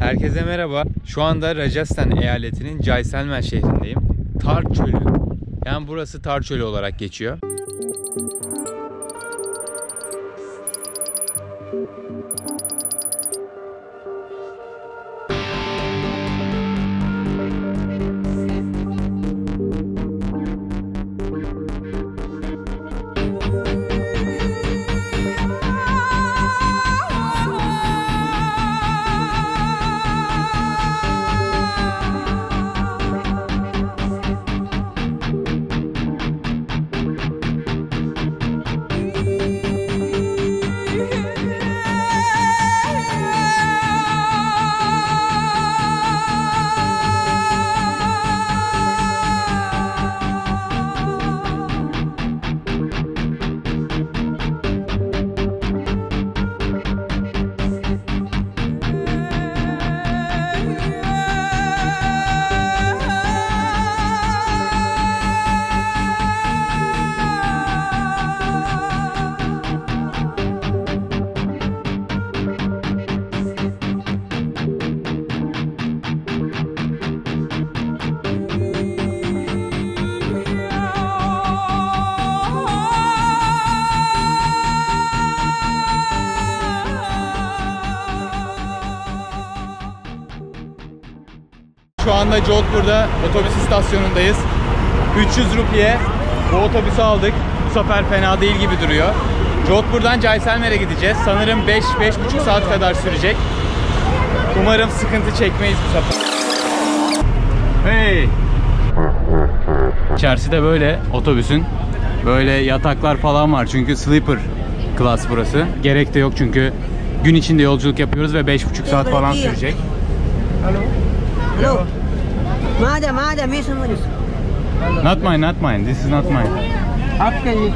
Herkese merhaba. Şu anda Rajasthan eyaletinin Jaisalmer şehrindeyim. Thar Çölü. Yani burası Thar Çölü olarak geçiyor. Şu anda Jodhpur'da otobüs istasyonundayız. 300 rupiye bu otobüsü aldık. Bu sefer fena değil gibi duruyor. Jodhpur'dan Jaisalmer'e gideceğiz. Sanırım 5-5,5 saat kadar sürecek. Umarım sıkıntı çekmeyiz bu sefer. Hey! İçerisi de böyle otobüsün. Böyle yataklar falan var çünkü sleeper class burası. Gerek de yok çünkü gün içinde yolculuk yapıyoruz ve 5,5 saat falan sürecek. Hello. Madam, me someone is. Not mine. This is not mine. आपका ये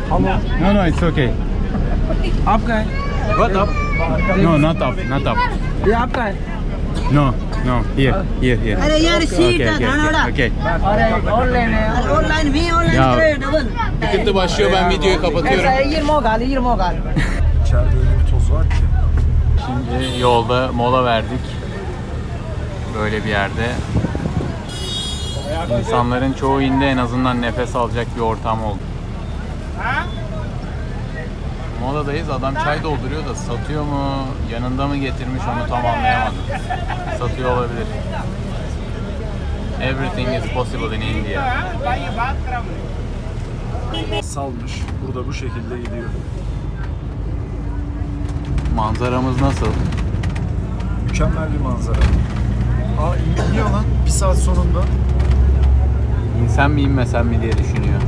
No, it's okay. आपका है What up? No, not up. ये आपका है No. Here. अरे यार सीट है खाना वाला Okay. अरे ऑनलाइन है ऑनलाइन भी ऑनलाइन Ya. करे double Sıkıntı başlıyor. Ben videoyu kapatıyorum. ऐसा 20 gal İçeride öyle bir toz var ki. Şimdi yolda mola verdik. Böyle bir yerde. İnsanların çoğu indi, en azından nefes alacak bir ortam oldu. Moladayız, adam çay dolduruyor da satıyor mu, yanında mı getirmiş onu tam anlayamadım. Satıyor olabilir. Everything is possible in India. Salmış. Burada bu şekilde gidiyor. Manzaramız nasıl? Mükemmel bir manzara. Aa iniyor lan. Bir saat sonunda. İnsan mı inmesem mi diye düşünüyor.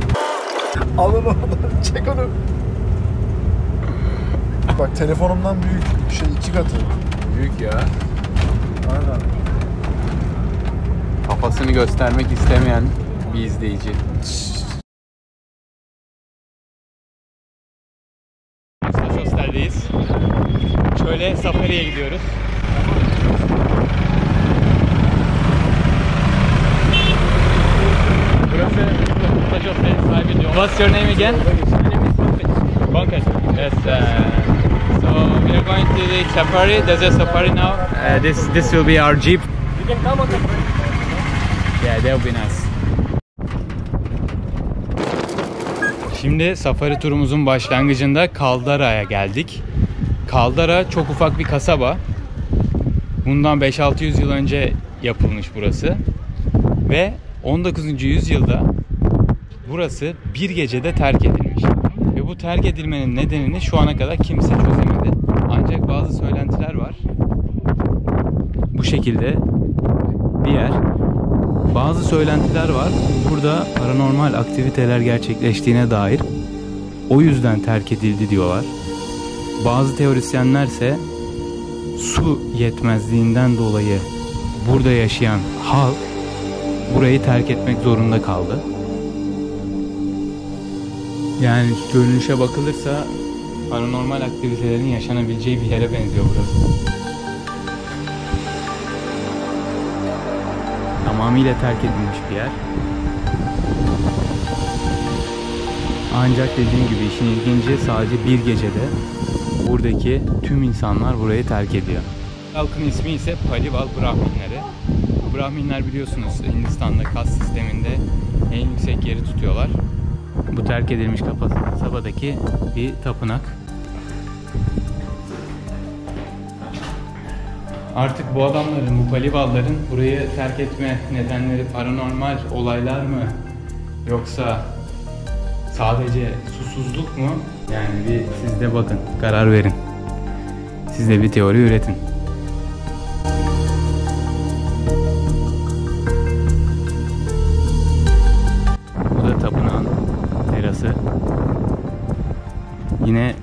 Alın oradan. Çek onu. Bak telefonumdan büyük. 2 katı. Büyük ya. Aynen. Kafasını göstermek istemeyen bir izleyici. Hostel'deyiz. Şöyle safariye gidiyoruz. Burası Hostel sahibi diyor. What's your name again? Pankaj. Yes. So we are going to the safari. There's a safari now. This will be our jeep. You can come on the front. Yeah, that would be nice. Şimdi safari turumuzun başlangıcında Kaldara'ya geldik. Kaldara çok ufak bir kasaba. Bundan 5-600 yıl önce yapılmış burası. Ve 19. yüzyılda burası bir gecede terk edilmiş. Ve bu terk edilmenin nedenini şu ana kadar kimse çözemedi. Ancak bazı söylentiler var. Bu şekilde bir yer. Bazı söylentiler var. Burada paranormal aktiviteler gerçekleştiğine dair. O yüzden terk edildi diyorlar. Bazı teorisyenlerse su yetmezliğinden dolayı burada yaşayan halk burayı terk etmek zorunda kaldı. Yani görünüşe bakılırsa paranormal aktivitelerin yaşanabileceği bir yere benziyor burası. Tamamıyla terk edilmiş bir yer. Ancak dediğim gibi işin ilginci sadece bir gecede buradaki tüm insanlar burayı terk ediyor. Halkın ismi ise Palival Brahminleri. Bu Brahminler biliyorsunuz Hindistan'da kas sisteminde en yüksek yeri tutuyorlar. Bu terk edilmiş kasabadaki bir tapınak. Artık bu adamların, bu Palivalların burayı terk etme nedenleri paranormal olaylar mı? Yoksa sadece susuzluk mu? Yani bir siz de bakın, karar verin. Siz de bir teori üretin. Bu da tapınağın terası. Yine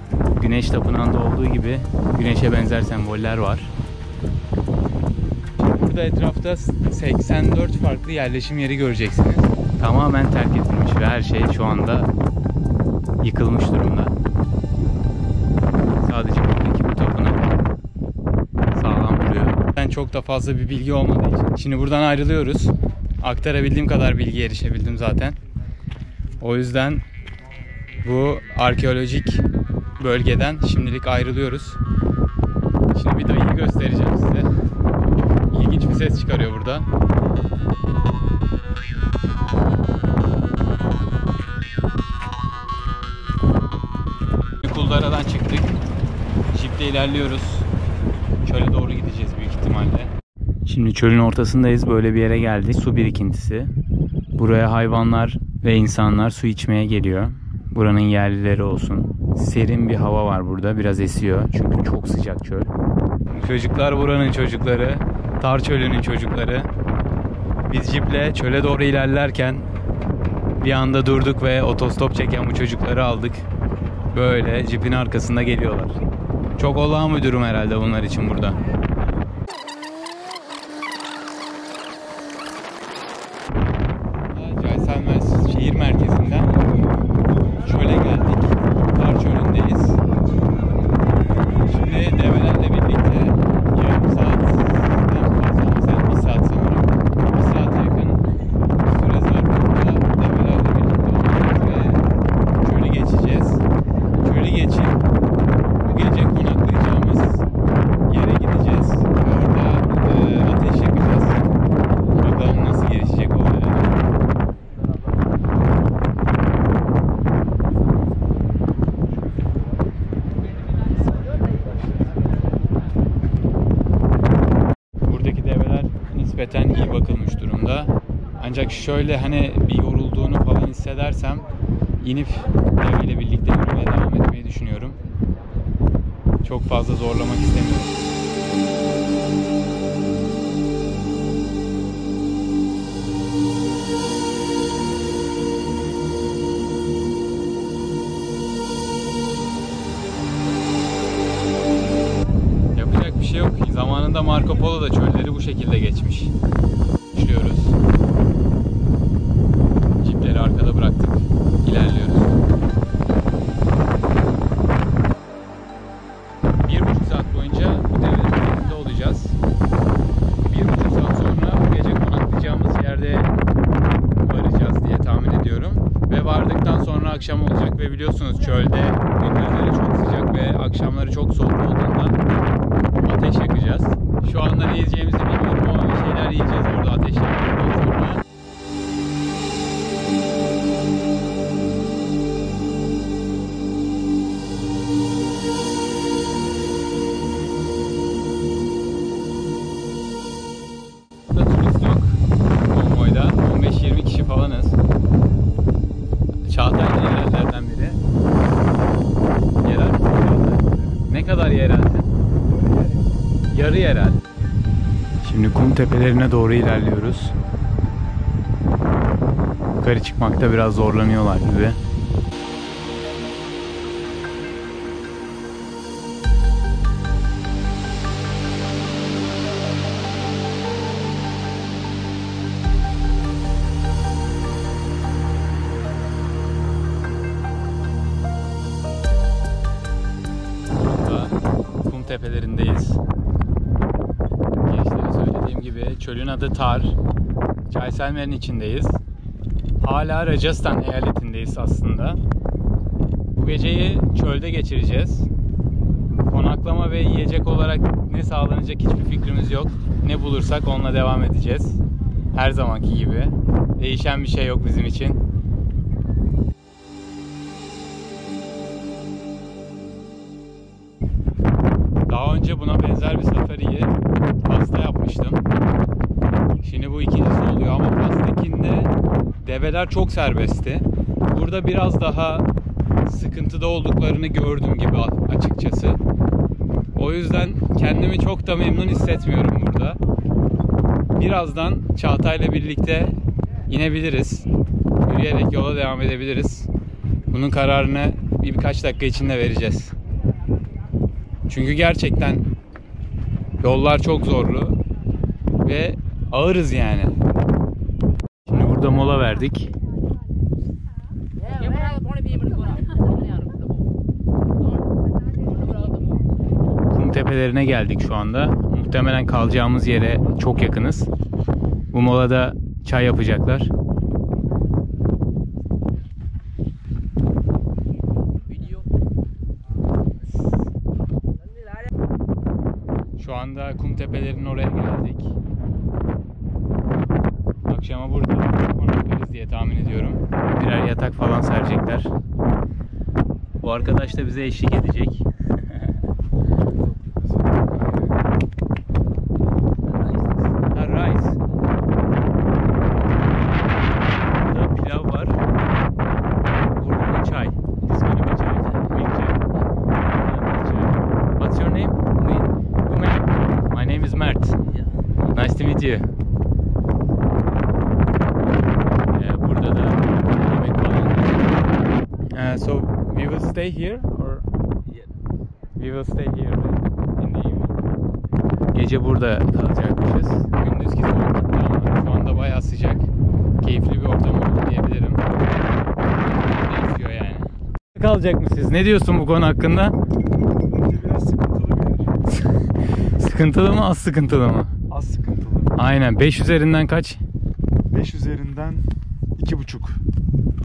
Güneş Tapınağı'nda olduğu gibi güneşe benzer semboller var. Burada etrafta 84 farklı yerleşim yeri göreceksiniz. Tamamen terk edilmiş ve her şey şu anda yıkılmış durumda. Sadece buradaki bu tapınak sağlam duruyor. Ben çok da fazla bir bilgi olmadığı için. Şimdi buradan ayrılıyoruz. Aktarabildiğim kadar bilgiye erişebildim zaten. O yüzden bu arkeolojik bölgeden şimdilik ayrılıyoruz. Şimdi bir dayıyı göstereceğim size. İlginç bir ses çıkarıyor burada. Kuldara'dan çıktık. Jeep'le ilerliyoruz. Çöle doğru gideceğiz büyük ihtimalle. Şimdi çölün ortasındayız. Böyle bir yere geldik. Su birikintisi. Buraya hayvanlar ve insanlar su içmeye geliyor. Buranın yerlileri olsun. Serin bir hava var burada. Biraz esiyor. Çünkü çok sıcak çöl. Çocuklar buranın çocukları. Tar çölünün çocukları. Biz jiple çöle doğru ilerlerken bir anda durduk ve otostop çeken bu çocukları aldık. Böyle jipin arkasında geliyorlar. Çok olağan bir durum herhalde bunlar için burada. Jaisalmer şehir merkezinden çöle geldik. Tar çölündeyiz. Şimdi develerle birlikte yarım saatten fazla, mesela bir saat sanırım. Bir saate yakın süre zarfında develerle birlikte olacağız ve çölü geçeceğiz. Çölü geçip bu gece konaklayacağımız yere gideceğiz. Ve orada ateş yakacağız. Bakalım nasıl gelişecek olaylar. Buradaki develer nispeten iyi bakılmış durumda. Ancak şöyle hani bir yorulduğunu falan hissedersem inip deveyle birlikte yürümeye devam etmeyi düşünüyorum. Çok fazla zorlamak istemiyorum. Yapacak bir şey yok. Zamanında Marco Polo da çölleri bu şekilde geçmiş. Düşüyoruz. Jipleri arkada bıraktık. İlerliyoruz. 1,5 saat boyunca bu devletin üzerinde olacağız. 1,5 saat sonra bu gece konaklayacağımız yerde varacağız diye tahmin ediyorum. Ve vardıktan sonra akşam olacak ve biliyorsunuz çölde gündüzleri çok sıcak ve akşamları çok soğuk olduğundan ateş yakacağız. Şu anda ne yiyeceğimizi bilmiyorum ama bir şeyler yiyeceğiz orada ateş yaktıktan sonra. Burada turist yok konvoyda. 15-20 kişi falanız. Çağatay yerellerden biri. Yerel mi? Ne kadar yereldi? Yarı yerel. Şimdi kum tepelerine doğru ilerliyoruz. Yukarı çıkmakta biraz zorlanıyorlar gibi. Kum tepelerindeyiz. Gençlere söylediğim gibi çölün adı Tar. Jaisalmer'in içindeyiz. Hala Rajasthan eyaletindeyiz aslında. Bu geceyi çölde geçireceğiz. Konaklama ve yiyecek yiyecek olarak ne sağlanacak hiçbir fikrimiz yok. Ne bulursak onunla devam edeceğiz. Her zamanki gibi. Değişen bir şey yok bizim için. Daha önce buna benzer bir safariyi Fas'ta yapmıştım. Şimdi bu ikincisi oluyor ama Fas'takinde develer çok serbestti. Burada biraz daha sıkıntıda olduklarını gördüm gibi açıkçası. O yüzden kendimi çok da memnun hissetmiyorum burada. Birazdan Çağatay'la birlikte inebiliriz. Yürüyerek yola devam edebiliriz. Bunun kararını birkaç dakika içinde vereceğiz. Çünkü gerçekten yollar çok zorlu ve ağırız yani. Şimdi burada mola verdik. Kum tepelerine geldik şu anda. Muhtemelen kalacağımız yere çok yakınız. Bu molada çay yapacaklar. Şu anda kum tepelerinin oraya geldik. Akşama burada konaklarız diye tahmin ediyorum. Birer yatak falan serecekler. Bu arkadaş da bize eşlik edecek. Rice. Burada pilav var. Burada da çay. İsmini bir çay. Milk çay. What's your name? Umer. My name is Mert. Nice to meet you. Burada da yemek falan. So we will stay here or we will stay here in the evening. Gece burada kalacakmışız. Gündüzki soğukta ama şu anda bayağı sıcak. Keyifli bir ortam oldu diyebilirim. Değişiyor yani. Kalacak mısınız? Ne diyorsun bu konu hakkında? Biraz sıkıntılı bir yer. Sıkıntılı mı, az sıkıntılı mı? Az sıkıntılı. Aynen. 5 üzerinden kaç? 5 üzerinden 2,5.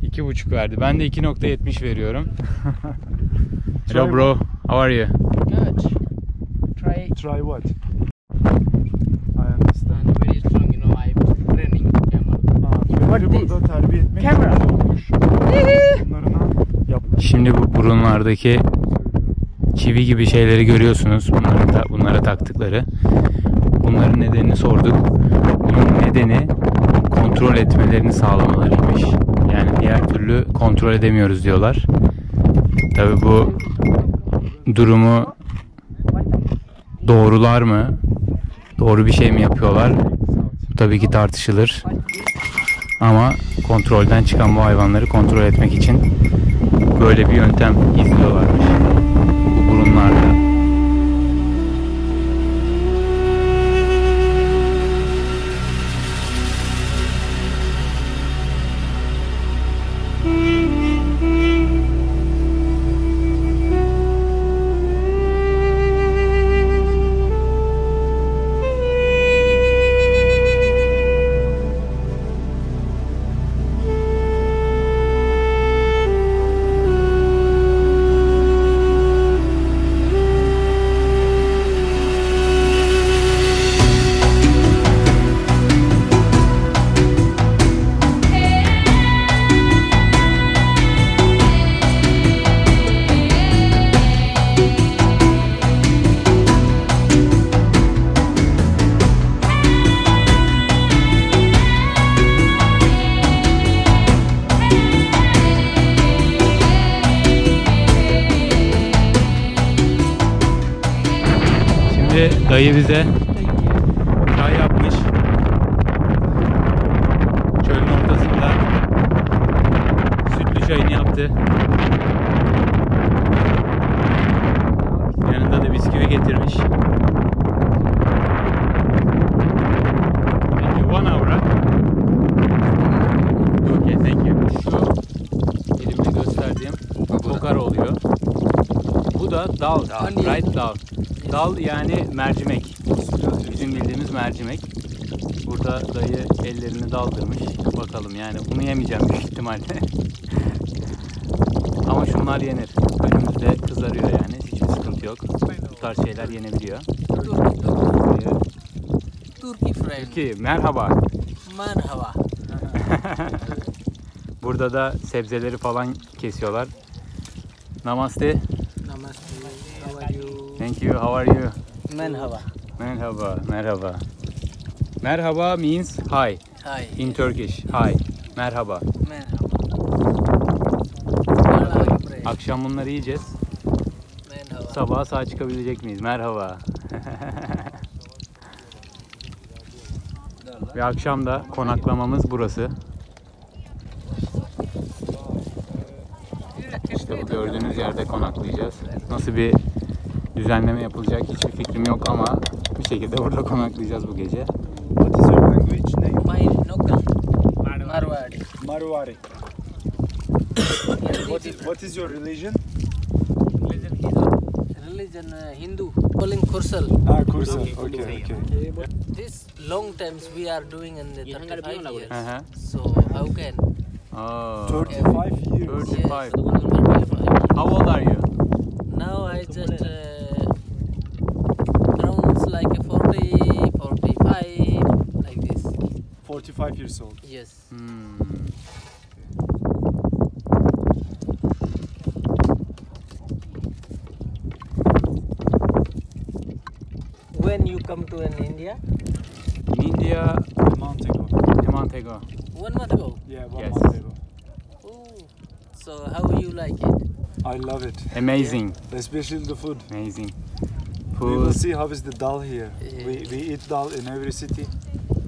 2,5 verdi. Ben de 2,70 veriyorum. Hello bro. How are you? Good. Try what? I understand. Very strong, you know. I'm training camera. What burada terbiye etmek Camera. olmuş. Bunlarına yapmak. Şimdi bu burunlardaki çivi gibi şeyleri görüyorsunuz. Bunlara taktıkları. Bunların nedenini sorduk. Bunun nedeni kontrol etmelerini sağlamalarıymış. Yani diğer türlü kontrol edemiyoruz diyorlar. Tabii bu durumu doğrular mı? Doğru bir şey mi yapıyorlar? Bu tabii ki tartışılır. Ama kontrolden çıkan bu hayvanları kontrol etmek için böyle bir yöntem izliyorlarmış. Bu burunlarla. Dayı bize çay yapmış. Çölün ortasında sütlü çayını yaptı. Yanında da bisküvi getirmiş. Thank you. 1 hour. Okay, thank you. Şu elimde gösterdiğim kokar oluyor. Bu da dal, right dal. Dal yani mercimek. Bizim bildiğimiz mercimek. Burada dayı ellerini daldırmış. Bakalım yani bunu yemeyeceğim büyük ihtimalle. Ama şunlar yenir. Önümüzde kızarıyor yani. Hiçbir sıkıntı sıkıntı yok. Bu tarz şeyler yenebiliyor. Turkey friend. Türkiye, merhaba. Merhaba. Burada da sebzeleri falan kesiyorlar. Namaste. Namaste. How are you? Thank you. How are you? Merhaba. Merhaba. Merhaba. Merhaba means hi Hi. in Turkish. Hi. Merhaba. Merhaba. Akşam bunları yiyeceğiz. Merhaba. Sabaha sağ çıkabilecek miyiz? Merhaba. Ve akşam da konaklamamız burası. İşte bu gördüğünüz yerde konaklayacağız. Nasıl bir düzenleme yapılacak hiçbir fikrim yok ama bir şekilde burada konaklayacağız bu gece. What is your language name? My local. Marwadi. Marwari. What is your religion? Religion Hindu. Calling Kursal. Ah, Kursal. Okay. This long times we are doing in the 35 years. Hı-hı. So how can? Oh, 35 years. 35. Yes, 35. How old are you? Now I just around like a 40, 45, like this. 45 years old. Yes. When you come to India? In India, A month ago. a month ago. 1 month ago. Yeah, one Yes. month ago. Oh. So how you like it? I love it. Amazing, Especially the food. amazing. We will Food. see how is the dal here. Yeah. We eat dal in every city.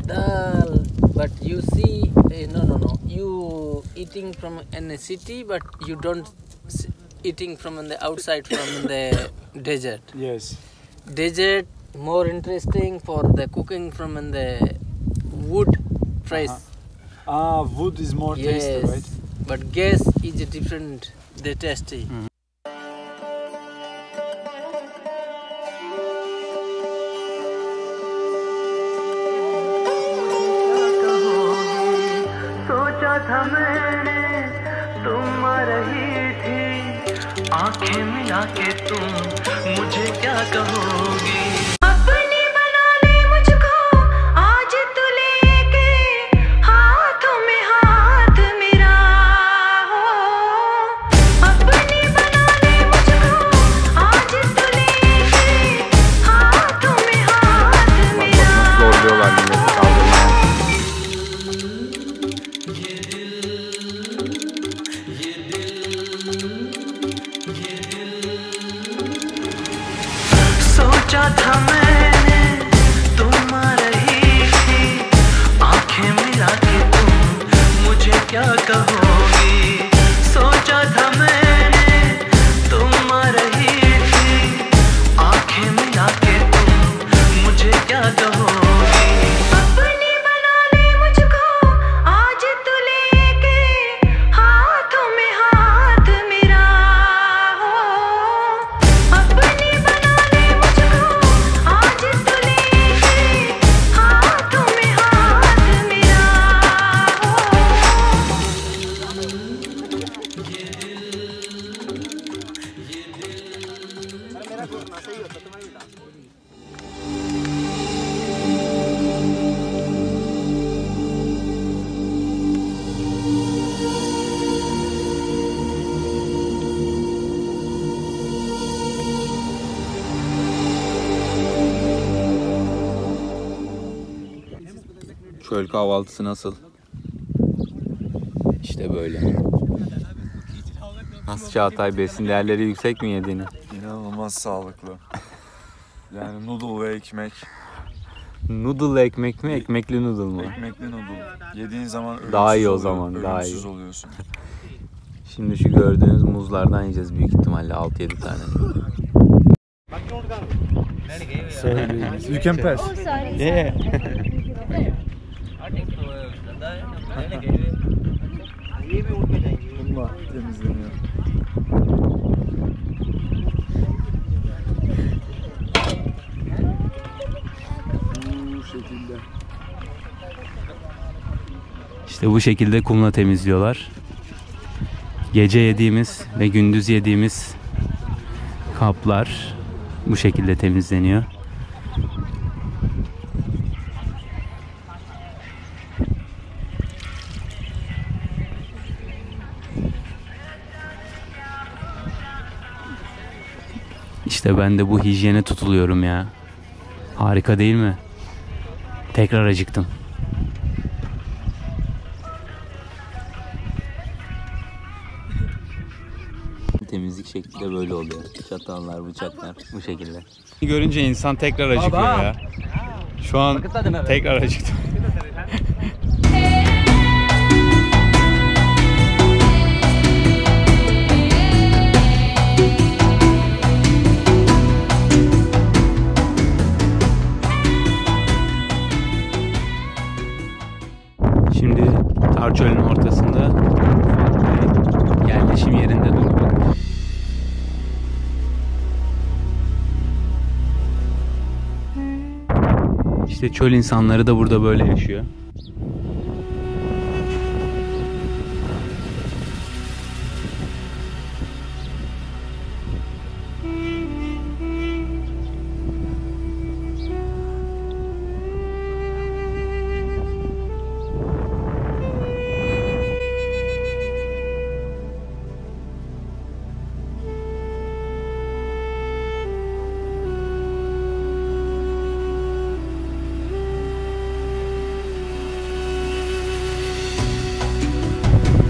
Dal, but you see, no. You eating from in a city, but you don't eating from on the outside from the desert. Yes. Desert more interesting for the cooking from in the wood fresh. Ah, wood is more tasty, right? But gas is a different. The tasty. सोचा था मैंने तुम आ रही थी आंखें मिला के तुम मुझे क्या कहोगी अपनी बना ले मुझको आज तू लेके हाथों में हाथ मेरा हो अपनी बना ले मुझको आज तू लेके हाथों में हाथ मेरा Zorluyorlar milleti kaldırmaya. सोचा था मैंने तुम आ रही थी आंखें मिला के तुम मुझे क्या कहोगी सोचा था मैंने तुम आ रही थी आंखें मिला के तुम मुझे क्या कहोगी अपनी बना ले मुझको आज तू लेके हाथों में हाथ मेरा हो अपनी बना ले मुझको आज तू लेके हाथों में हाथ मेरा हो Çöl kahvaltısı nasıl? İşte böyle. Nasıl Çağatay, besin değerleri yüksek mi yediğini? İnanılmaz sağlıklı. Yani noodle ve ekmek. Noodle ekmek mi, ekmekli noodle mu? Ekmekli noodle. Yediğin zaman ölümsüz Daha iyi o oluyor, zaman, daha iyi. ölümsüz oluyorsun. Şimdi şu gördüğünüz muzlardan yiyeceğiz büyük ihtimalle 6-7 tane. You can pass. Yeah. Bununla temizleniyor. Bu şekilde. İşte bu şekilde kumla temizliyorlar. Gece yediğimiz ve gündüz yediğimiz kaplar bu şekilde temizleniyor. İşte ben de bu hijyene tutuluyorum ya. Harika değil mi? Tekrar acıktım. Temizlik şekli de böyle oluyor. Çatallar, bıçaklar bu şekilde. Görünce insan tekrar acıkıyor ya. Şu an tekrar acıktım. Şimdi Thar Çölü'nün ortasında ufak bir yerleşim yerinde durduk. İşte çöl insanları da burada böyle yaşıyor.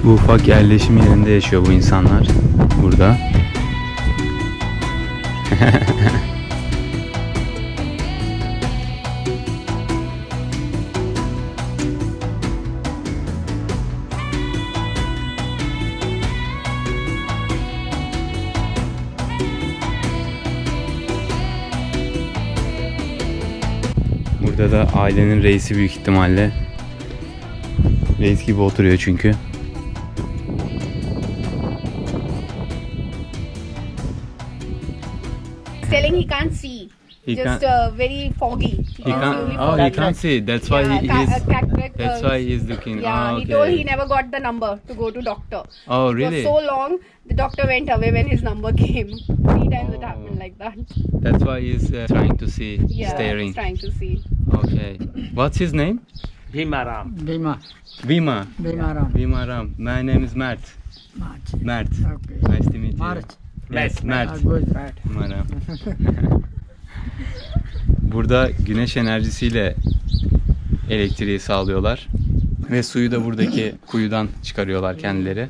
Bu ufak yerleşim yerinde yaşıyor bu insanlar. Burada. Burada da ailenin reisi büyük ihtimalle. Reis gibi oturuyor çünkü. Telling he can't see. He Just can't- very foggy. He can't. Oh, he can't see. That's why That's why he's looking. Yeah, Oh, he told he okay. never got the number to go to doctor. Oh, It really? was so long, the doctor went away when his number came. 3 times it happened like that. That's why he's trying to see, Yeah, staring. he's trying to see. Okay. What's his name? Bhimaram. Vima. Bhimaram. Vima Ram. My name is Mert. Mert. Okay. Nice to meet you. Mert. Yes, Mert. Good. Right. Vima Ram. Burada güneş enerjisiyle elektriği sağlıyorlar. Ve suyu da buradaki kuyudan çıkarıyorlar kendileri.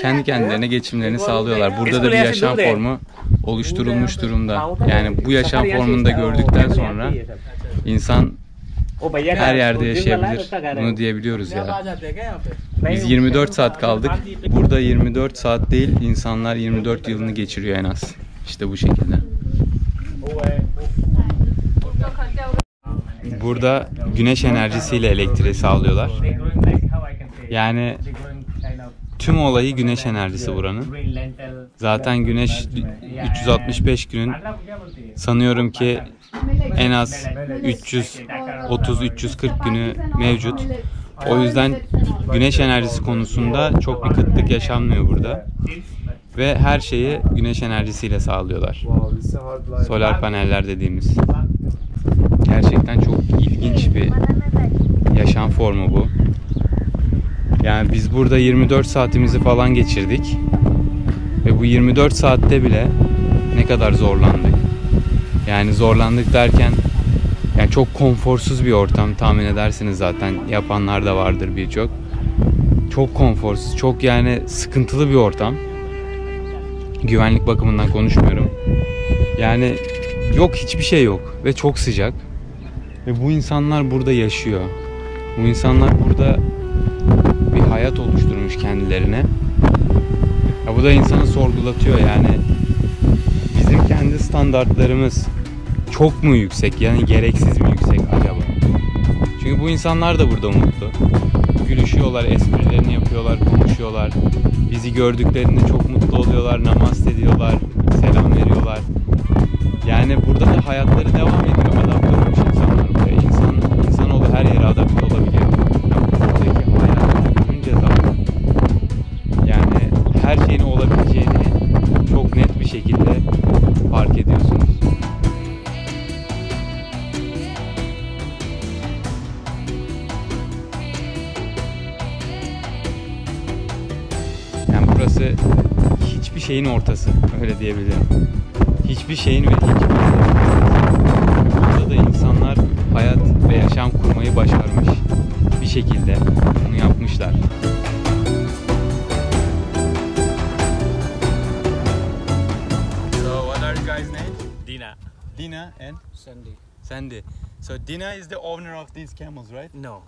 Kendi kendilerine geçimlerini sağlıyorlar. Burada da bir yaşam formu oluşturulmuş durumda. Yani bu yaşam formunu da gördükten sonra insan her yerde yaşayabilir. Bunu diyebiliyoruz ya. Biz 24 saat kaldık. Burada 24 saat değil, insanlar 24 yılını geçiriyor en az. İşte bu şekilde. Burada güneş enerjisiyle elektriği sağlıyorlar. Yani tüm olayı güneş enerjisi buranın. Zaten güneş 365 gün sanıyorum ki en az 330-340 günü mevcut. O yüzden güneş enerjisi konusunda çok bir kıtlık yaşanmıyor burada. Ve her şeyi güneş enerjisiyle sağlıyorlar. Solar paneller dediğimiz. Gerçekten çok ilginç bir yaşam formu bu. Yani biz burada 24 saatimizi falan geçirdik. Ve bu 24 saatte bile ne kadar zorlandık. Yani zorlandık derken yani çok konforsuz bir ortam, tahmin edersiniz zaten, yapanlar da vardır birçok. Çok konforsuz, çok yani sıkıntılı bir ortam. Güvenlik bakımından konuşmuyorum. Yani yok, hiçbir şey yok ve çok sıcak. Ve bu insanlar burada yaşıyor. Bu insanlar burada bir hayat oluşturmuş kendilerine. Ya bu da insanı sorgulatıyor yani. Bizim kendi standartlarımız çok mu yüksek, yani gereksiz mi yüksek acaba? Çünkü bu insanlar da burada mutlu. Gülüşüyorlar, esprilerini yapıyorlar, konuşuyorlar. Bizi gördüklerinde çok mutlu oluyorlar, namaz ediyorlar, selam veriyorlar. Yani burada da hayatları devam ediyor. Adapte olmuş insanlar buraya. İnsanoğlu her yere adapte olabiliyor. Buradaki hayat düşünce zaten. Yani her şeyin olabileceğini çok net bir şekilde fark ediyorsunuz. şeyin ortası, öyle diyebilirim. Hiçbir şeyin ve hiçbir burada da insanlar hayat ve yaşam kurmayı başarmış. Bir şekilde bunu yapmışlar. So what are you guys' name? Dina. Dina and Sandy. Sandy. So Dina is the owner of these camels, right? No,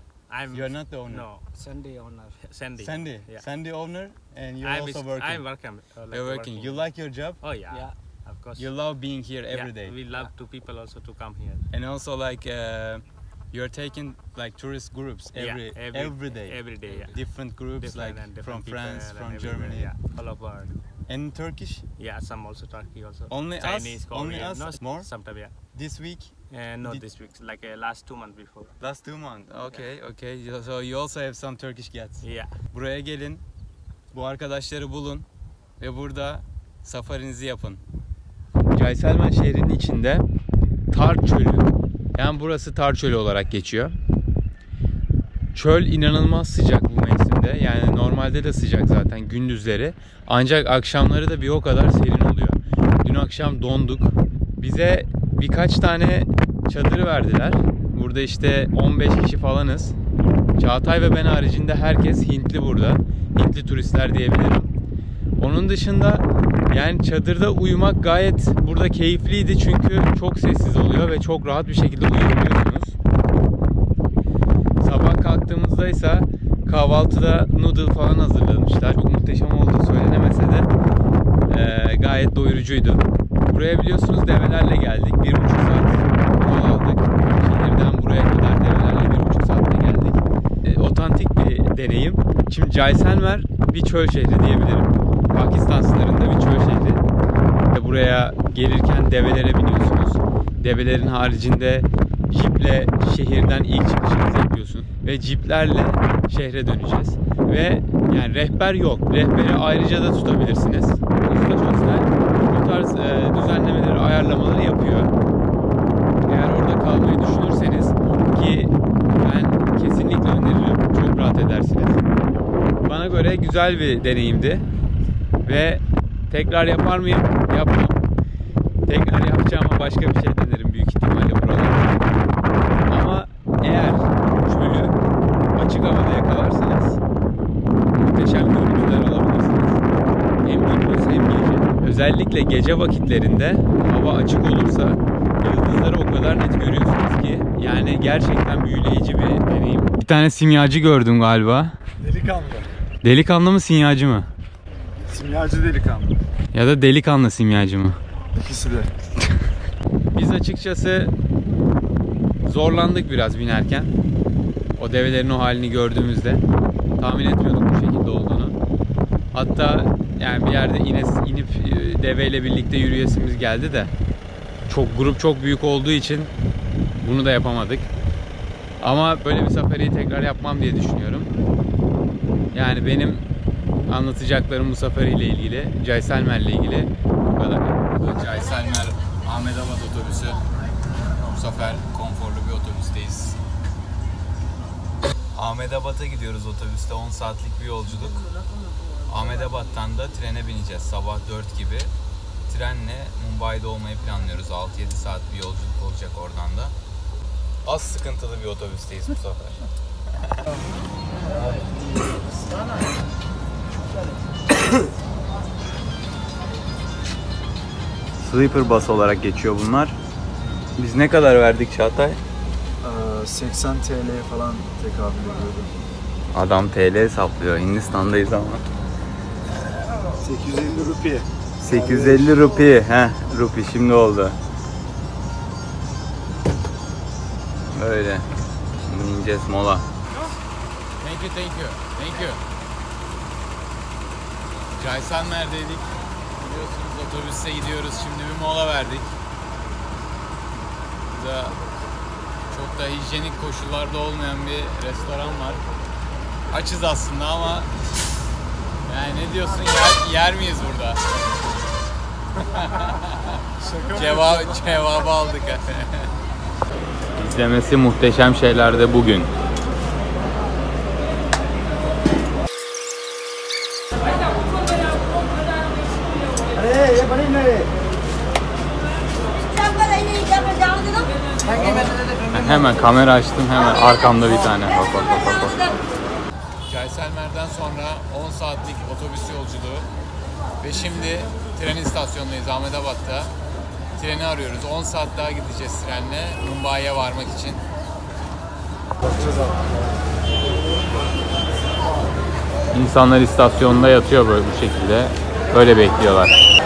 You're not the owner. No, Sandy owner. Sandy. Sandy. Yeah. Sandy owner, and you're I'm also working. I'm working. You're working. You like your job? Oh yeah. Yeah. Of course. You love being here Yeah, every day. We love to people also to come here. And also like you're taking like tourist groups every day. Every day. Yeah. Different groups Different like and from different France, people from and Germany. everywhere, yeah, all over. And Turkish? Yeah, some also Turkey also. Only Chinese, us? Only Korean. us? No, More? Sometimes yeah. This week? No, Did- this week, like last 2 months before. Last 2 months. Okay, okay. So you also have some Turkish cats. Yeah. Buraya gelin. Bu arkadaşları bulun ve burada safarinizi yapın. Cayselmen şehrinin içinde Tar Çölü. Yani burası Tar Çölü olarak geçiyor. Çöl inanılmaz sıcak bu mevsimde. Yani normalde de sıcak zaten gündüzleri. Ancak akşamları da bir o kadar serin oluyor. Dün akşam donduk. Bize birkaç tane çadır verdiler. Burada işte 15 kişi falanız. Çağatay ve ben haricinde herkes Hintli burada. Hintli turistler diyebilirim. Onun dışında yani çadırda uyumak gayet burada keyifliydi çünkü çok sessiz oluyor ve çok rahat bir şekilde uyuyabiliyorsunuz. Sabah kalktığımızda ise kahvaltıda noodle falan hazırlamışlar. Çok muhteşem olduğu söylenemese de gayet doyurucuydu. Buraya biliyorsunuz develerle geldik. 1,5 saat yol aldık. Şehirden buraya kadar develerle 1,5 saatte geldik. Otantik bir deneyim. Şimdi Cayselmer bir çöl şehri diyebilirim. Pakistan sınırında bir çöl şehri. Buraya gelirken develere biniyorsunuz. Develerin haricinde jiple şehirden ilk çıkışınızı yapıyorsun. Ve jiplerle şehre döneceğiz. Ve yani rehber yok. Rehberi ayrıca da tutabilirsiniz. Usta Şosler bu tarz düzenlemeleri, ayarlamaları yapıyor. Eğer orada kalmayı düşünürseniz ki ben kesinlikle öneririm. Çok rahat edersiniz. Bana göre güzel bir deneyimdi. Ve tekrar yapar mıyım? Yapmam. Tekrar yapacağıma başka bir şey denerim büyük ihtimalle buralarda. Ama eğer çölü açık havada yakalarsanız muhteşem görüntüler alabilirsiniz. Hem gündüz hem gece. Özellikle gece vakitlerinde hava açık olursa yıldızları o kadar net görüyorsunuz ki yani gerçekten büyüleyici bir deneyim. Bir tane simyacı gördüm galiba. Delikanlı. Delikanlı mı simyacı mı? Simyacı delikanlı. Ya da delikanlı simyacı mı? İkisi de. Biz açıkçası zorlandık biraz binerken. O develerin o halini gördüğümüzde tahmin etmiyorduk bu şekilde olduğunu. Hatta yani bir yerde inip deveyle birlikte yürüyesimiz geldi de grup çok büyük olduğu için bunu da yapamadık. Ama böyle bir safariyi tekrar yapmam diye düşünüyorum. Yani benim anlatacaklarım bu safariyle ilgili, Cayselmer'le ilgili bu kadar. Cayselmer Ahmedabad otobüsü. Bu sefer konforlu bir otobüsteyiz. Ahmedabad'a gidiyoruz otobüste, 10 saatlik bir yolculuk. Ahmedabad'dan da trene bineceğiz sabah 4 gibi. Trenle Mumbai'de olmayı planlıyoruz. 6-7 saat bir yolculuk olacak oradan da. Az sıkıntılı bir otobüsteyiz bu sefer. Sleeper bus olarak geçiyor bunlar. Biz ne kadar verdik Çağatay? 80 TL'ye falan tekabül ediyordu. Adam TL hesaplıyor. Hindistan'dayız ama. 850 rupiye. 850 rupi. Rupi şimdi oldu. Öyle. Şimdi ineceğiz mola. Thank you. Cayselmer'deydik. Biliyorsunuz otobüste gidiyoruz. Şimdi bir mola verdik. Burada çok da hijyenik koşullarda olmayan bir restoran var. Açız aslında ama yani ne diyorsun, yer miyiz burada? Cevabı aldık. İzlemesi muhteşem şeyler de bugün. Hemen kamera açtım, hemen arkamda bir tane. Bak bak bak bak. Bak. Jaisalmer'den sonra 10 saatlik otobüs yolculuğu ve şimdi tren istasyonundayız Ahmedabad'da. Treni arıyoruz. 10 saat daha gideceğiz trenle Mumbai'ye varmak için. İnsanlar istasyonda yatıyor böyle bu şekilde. Öyle bekliyorlar.